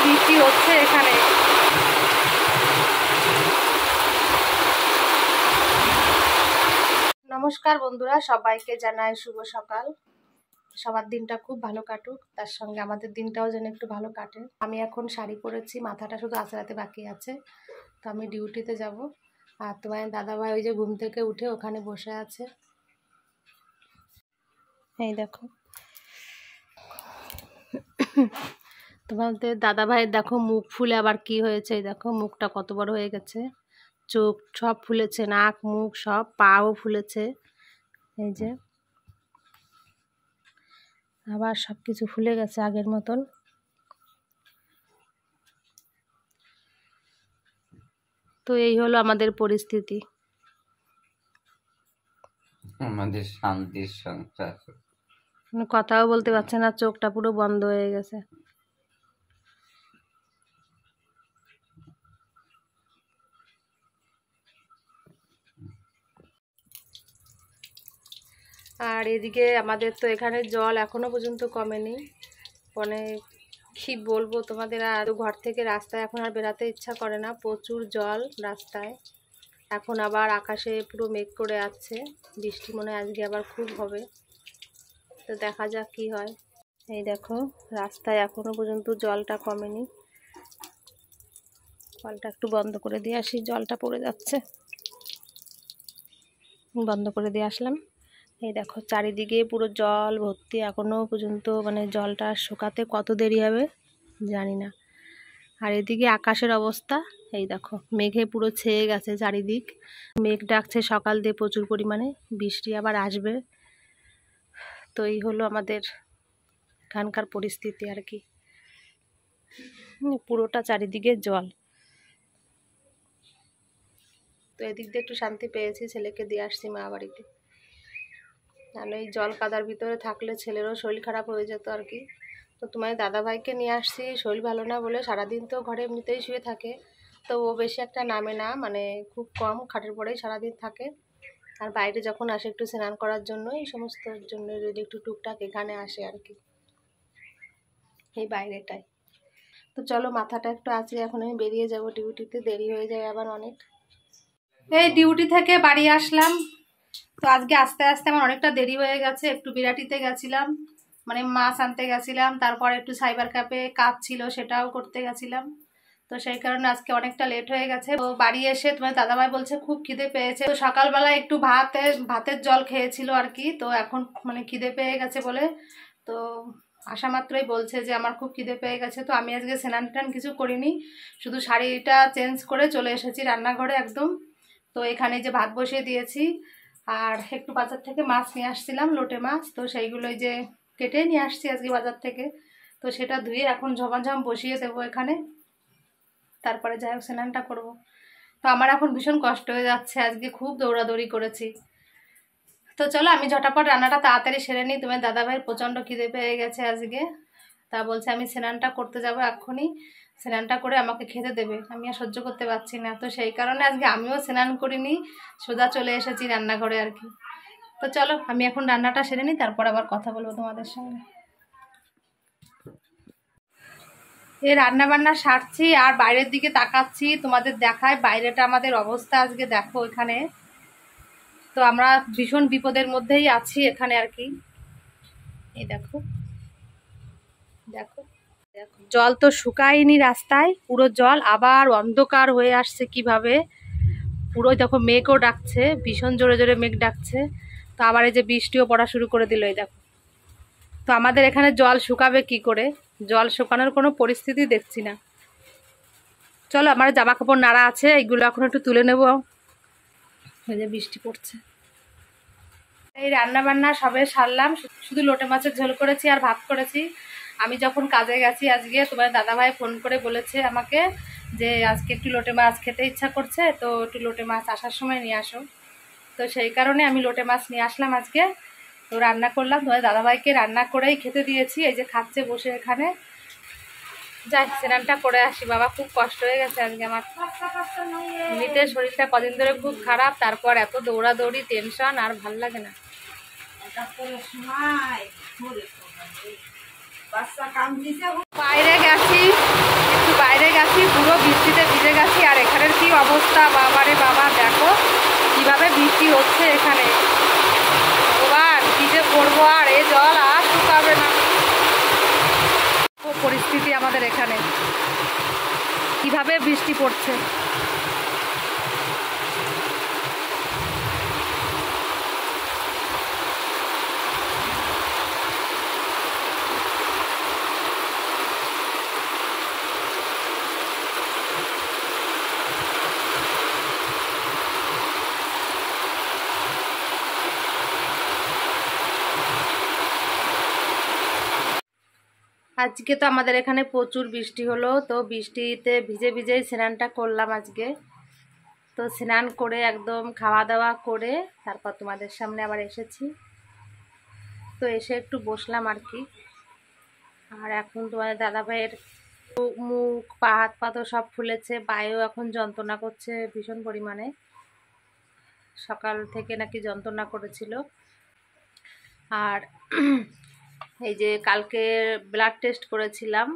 বৃষ্টি হচ্ছে এখানে। নমস্কার বন্ধুরা, সবাইকে জানাই শুভ সকাল। সবার দিনটা খুব ভালো কাটুক, তার সঙ্গে আমাদের দিনটাও যেন একটু ভালো কাটে। আমি এখন শাড়ি পরেছি, মাথাটা শুধু আঁচড়াতে বাকি আছে। তো আমি ডিউটিতে যাব। আর তোমার দাদাভাই ওই যে ঘুম থেকে উঠে ওখানে বসে আছে, এই দেখো। তোমাদের দাদাভাইয়ের দেখো মুখ ফুলে আবার কি হয়েছে, এই দেখো মুখটা কত বড় হয়ে গেছে, চোখ সব ফুলেছে, নাক মুখ সব, পাও ফুলেছে, এই যে আবার সব কিছু ফুলে গেছে আগের মতন। তো এই হলো আমাদের পরিস্থিতি, আমাদের শান্তির সংসার। কথাও বলতে পারছে না, চোখটা পুরো বন্ধ হয়ে গেছে। আর এদিকে আমাদের তো এখানে জল এখনো পর্যন্ত কমেনি, মানে কি বলবো তোমাদের। আর ঘর থেকে রাস্তায় এখন আর বেরাতে ইচ্ছা করে না, প্রচুর জল রাস্তায়। এখন আবার আকাশে পুরো মেঘ করে আছে, বৃষ্টি মনে হয় আজকে আবার খুব হবে। তো দেখা যাক কি হয়। এই দেখো রাস্তায় এখনো পর্যন্ত জলটা কমেনি। কলটা একটু বন্ধ করে দিয়ে আসি, জলটা পড়ে যাচ্ছে, বন্ধ করে দিয়ে আসলাম। এই দেখো চারিদিকে পুরো জল ভর্তি, এখনো পর্যন্ত মানে জলটা শুকাতে কত দেরি হবে জানি না। আর এদিকে আকাশের অবস্থা এই দেখো, মেঘে পুরো ছেয়ে গেছে চারিদিক। মেঘ ডাকছে সকাল দিয়ে প্রচুর পরিমাণে, বৃষ্টি আবার আসবে। তো এই হলো আমাদের এখানকার পরিস্থিতি আর কি, পুরোটা চারিদিকে জল। তো এদিক দিয়ে একটু শান্তি পেয়েছি, ছেলেকে দিয়ে আসছি মা বাড়িতে। আর এই জল কাদার ভিতরে থাকলে ছেলেরও শরীর খারাপ হয়ে যেত আর কি। তো তোমার দাদাভাইকে নিয়ে আসছি, শরীর ভালো না বলে সারাদিন তো ঘরে এমনিতেই শুয়ে থাকে। তো ও বেশি একটা নামে না, মানে খুব কম, খাটের পরেই সারাদিন থাকে। আর বাইরে যখন আসে একটু স্নান করার জন্য, এই সমস্ত জন্য যদি একটু টুকটাক এখানে আসে আর কি, এই বাইরেটাই। তো চলো মাথাটা একটু আঁচড়ে এখন আমি বেরিয়ে যাব ডিউটিতে, দেরি হয়ে যাবে আবার অনেক। এই ডিউটি থেকে বাড়ি আসলাম। তো আজকে আস্তে আস্তে আমার অনেকটা দেরি হয়ে গেছে। একটু বিরাটিতে গেছিলাম, মানে মাছ আনতে গেছিলাম, তারপর একটু সাইবার ক্যাফে কাজ ছিল সেটাও করতে গেছিলাম। তো সেই কারণে আজকে অনেকটা লেট হয়ে গেছে। তো বাড়ি এসে তোমার দাদাভাই বলছে খুব খিদে পেয়েছে। তো সকালবেলা একটু ভাতের জল খেয়েছিল আর কি। তো এখন মানে খিদে পেয়ে গেছে বলে, তো আসা মাত্রই বলছে যে আমার খুব খিদে পেয়ে গেছে। তো আমি আজকে স্নান টান কিছু করিনি, শুধু শাড়িটা চেঞ্জ করে চলে এসেছি রান্নাঘরে একদম। তো এখানে যে ভাত বসিয়ে দিয়েছি, আর একটু বাজার থেকে মাছ নিয়ে আসছিলাম, লোটে মাছ। তো সেইগুলোই যে কেটে নিয়ে আসছি আজকে বাজার থেকে, তো সেটা ধুয়ে এখন ঝমাঝম বসিয়ে দেবো এখানে, তারপরে যাই হোক স্নানটা করবো। তো আমার এখন ভীষণ কষ্ট হয়ে যাচ্ছে, আজকে খুব দৌড়াদৌড়ি করেছি। তো চলো আমি ঝটাপট রান্নাটা তাড়াতাড়ি সেরে নিই। তোমার দাদাভাইয়ের প্রচণ্ড খিদে পেয়ে গেছে আজকে, তা বলছে আমি স্নানটা করতে যাবো এক্ষুনি, স্নানটা করে আমাকে খেতে দেবে, আমি আর সহ্য করতে পারছি না। তো সেই কারণে আজকে আমিও স্নান করিনি, সোজা চলে এসেছি রান্নাঘরে আর কি। তো চলো আমি এখন রান্নাটা সেরে নিই, তারপর আবার কথা বলবো তোমাদের সঙ্গে। এই রান্না বান্না সারছি আর বাইরের দিকে তাকাচ্ছি, তোমাদের দেখায় বাইরেটা আমাদের অবস্থা আজকে দেখো এখানে। তো আমরা ভীষণ বিপদের মধ্যেই আছি এখানে আর কি। এই দেখো দেখো দেখো, জল তো শুকায়নি রাস্তায়, পুরো জল, আবার অন্ধকার হয়ে আসছে কিভাবে, পুরো দেখো মেঘও ডাকছে, ভীষণ জোরে জোরে মেঘ ডাকছে। তো আবার এই যে বৃষ্টিও পড়া শুরু করে দিল, এই দেখো। তো আমাদের এখানে জল শুকাবে কি করে, জল শুকানোর কোনো পরিস্থিতি দেখছি না। চলো আমার জামা কাপড় নাড়া আছে, এইগুলো এখন একটু তুলে নেব, এই যে বৃষ্টি পড়ছে। এই রান্না বান্না সবে সারলাম, শুধু লোটে মাছের ঝোল করেছি আর ভাত করেছি। আমি যখন কাজে গেছি আজকে, তোমার দাদাভাই ফোন করে বলেছে আমাকে যে আজকে একটু লোটে মাছ খেতে ইচ্ছা করছে, তো একটু লোটে মাছ আসার সময় নিয়ে আসো। তো সেই কারণে আমি লোটে মাছ নিয়ে আসলাম আজকে। তো রান্না করলাম, তোমার দাদাভাইকে রান্না করেই খেতে দিয়েছি, এই যে খাচ্ছে বসে এখানে। যাই স্নানটা করে আসি, বাবা খুব কষ্ট হয়ে গেছে আজকে আমার, এমনিতে শরীরটা কদিন ধরে খুব খারাপ, তারপর এত দৌড়াদৌড়ি, টেনশন, আর ভাল লাগে না। বাইরে গেছি এসেছি পুরো বৃষ্টিতে ভিজে গেছি। আর এখানের কি অবস্থা, বাবারে বাবা, দেখো কিভাবে বৃষ্টি হচ্ছে এখানে। ভগবান, কি যে করবো, আর এই জল আর শুকাবে না। পরিস্থিতি আমাদের এখানে, কিভাবে বৃষ্টি পড়ছে। আজকে তো আমাদের এখানে প্রচুর বৃষ্টি হলো, তো বৃষ্টিতে ভিজে ভিজেই স্নানটা করলাম আজকে। তো স্নান করে একদম খাওয়া দাওয়া করে তারপর তোমাদের সামনে আবার এসেছি। তো এসে একটু বসলাম আর কি। আর এখন তোমাদের দাদাভাইয়ের মুখ, পা হাত পা তো সব ফুলেছে, পায়েও এখন যন্ত্রণা করছে ভীষণ পরিমাণে। সকাল থেকে নাকি যন্ত্রণা করেছিল। আর এই যে কালকে ব্লাড টেস্ট করেছিলাম,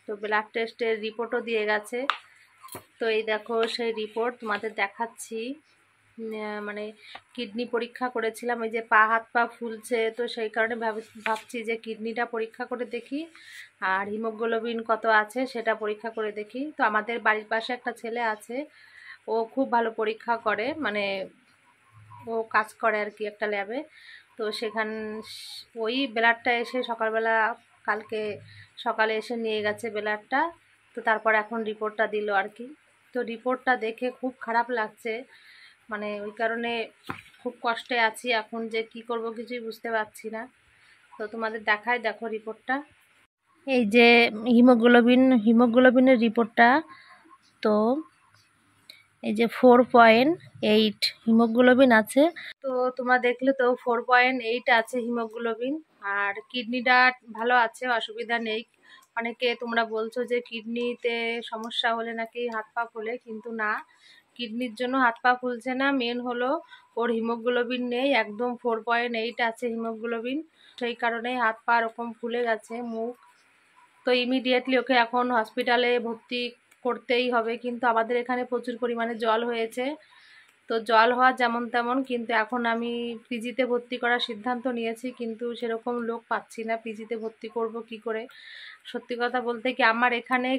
তো ব্লাড টেস্টের রিপোর্টও দিয়ে গেছে। তো এই দেখো সেই রিপোর্ট তোমাদের দেখাচ্ছি। মানে কিডনি পরীক্ষা করেছিলাম, এই যে পা হাত পা ফুলছে, তো সেই কারণে ভাবছি যে কিডনিটা পরীক্ষা করে দেখি, আর হিমোগ্লোবিন কত আছে সেটা পরীক্ষা করে দেখি। তো আমাদের বাড়ির পাশে একটা ছেলে আছে, ও খুব ভালো পরীক্ষা করে, মানে ও কাজ করে আর কি একটা ল্যাবে। তো সেখান ওই ব্লাডটা এসে সকালবেলা, কালকে সকালে এসে নিয়ে গেছে ব্লাডটা। তো তারপর এখন রিপোর্টটা দিল আর কি। তো রিপোর্টটা দেখে খুব খারাপ লাগছে, মানে ওই কারণে খুব কষ্টে আছি এখন, যে কি করব কিছুই বুঝতে পারছি না। তো তোমাদের দেখাই, দেখো রিপোর্টটা। এই যে হিমোগ্লোবিনের রিপোর্টটা। তো এই যে 4.8 হিমোগ্লোবিন আছে। তো তোমরা দেখলে তো 4.8 আছে হিমোগ্লোবিন। আর কিডনিটা ভালো আছে, অসুবিধা নেই। অনেকে তোমরা বলছো যে কিডনিতে সমস্যা হলে নাকি হাত পা ফুলে, কিন্তু না, কিডনির জন্য হাত পা ফুলছে না। মেন হলো ওর হিমোগ্লোবিন নেই, একদম 4.8 আছে হিমোগ্লোবিন, সেই কারণেই হাত পা এরকম ফুলে গেছে, মুখ। তো ইমিডিয়েটলি ওকে এখন হসপিটালে ভর্তি করতেই হবে। কিন্তু আমাদের এখানে প্রচুর পরিমাণে জল হয়েছে, তো জল হওয়া যেমন তেমন, কিন্তু এখন আমি পিজিতে ভর্তি করার সিদ্ধান্ত নিয়েছি, কিন্তু সেরকম লোক পাচ্ছি না। পিজিতে ভর্তি করব কি করে? সত্যি কথা বলতে কি, আমার এখানে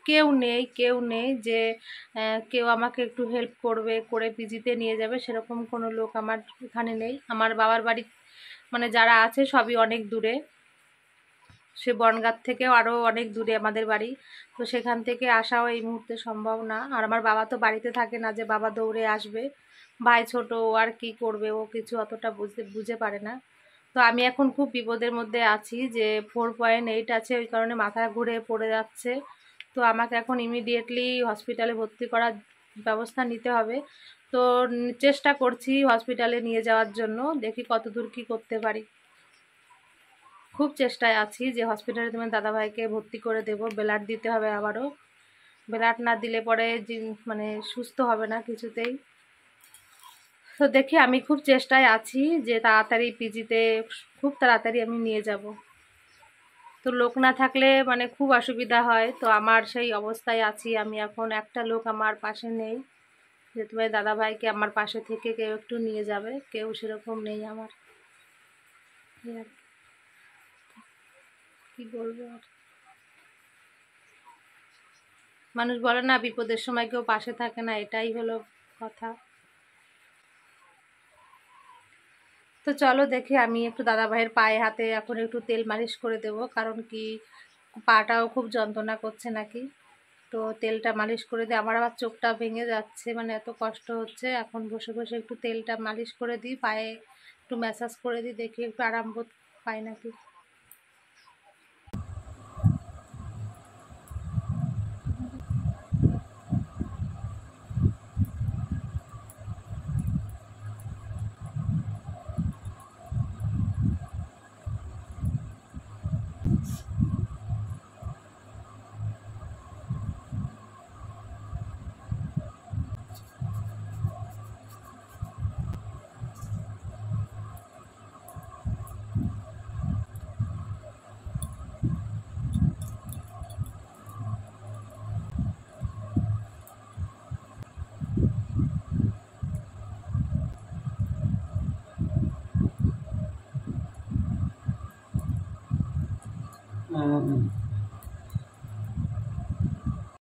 কেউ নেই যে কেউ আমাকে একটু হেল্প করবে, করে পিজিতে নিয়ে যাবে, সেরকম কোনো লোক আমার এখানে নেই। আমার বাবার বাড়ি মানে যারা আছে সবই অনেক দূরে, সে বনগাঁ থেকেও আরও অনেক দূরে আমাদের বাড়ি। তো সেখান থেকে আসাও এই মুহূর্তে সম্ভব না। আর আমার বাবা তো বাড়িতে থাকে না যে বাবা দৌড়ে আসবে। ভাই ছোট, ও আর কি করবে, ও কিছু অতটা বুঝে পারে না। তো আমি এখন খুব বিপদের মধ্যে আছি, যে 4.8 আছে, ওই কারণে মাথা ঘুরে পড়ে যাচ্ছে। তো আমাকে এখন ইমিডিয়েটলি হসপিটালে ভর্তি করার ব্যবস্থা নিতে হবে। তো চেষ্টা করছি হসপিটালে নিয়ে যাওয়ার জন্য, দেখি কতদূর কি করতে পারি। খুব চেষ্টায় আছি যে হসপিটালে তোমার দাদাভাইকে ভর্তি করে দেব। ব্লাড দিতে হবে আবারও, ব্লাড না দিলে পরে মানে সুস্থ হবে না কিছুতেই। তো দেখি, আমি খুব চেষ্টায় আছি যে তাড়াতাড়ি পিজিতে, খুব তাড়াতাড়ি আমি নিয়ে যাব। তো লোক না থাকলে মানে খুব অসুবিধা হয়। তো আমার সেই অবস্থায় আছি আমি এখন, একটা লোক আমার পাশে নেই যে তোমার দাদাভাইকে আমার পাশে থেকে কেউ একটু নিয়ে যাবে, কেউ সেরকম নেই আমার। কি বলবো আর, মানুষ বলে না বিপদের সময় কেউ পাশে থাকে না, এটাই হলো কথা। তো চলো দেখি, আমি একটু দাদাভাইয়ের পায়ে হাতে এখন একটু তেল মালিশ করে দেব, কারণ কি পাটাও খুব যন্ত্রণা করছে নাকি। তো তেলটা মালিশ করে দিয়ে, আমার আবার চোখটা ভেঙে যাচ্ছে, মানে এত কষ্ট হচ্ছে। এখন বসে বসে একটু তেলটা মালিশ করে দিই, পায়ে একটু ম্যাসাজ করে দিই, দেখি একটু আরাম বোধ পাই নাকি। উম,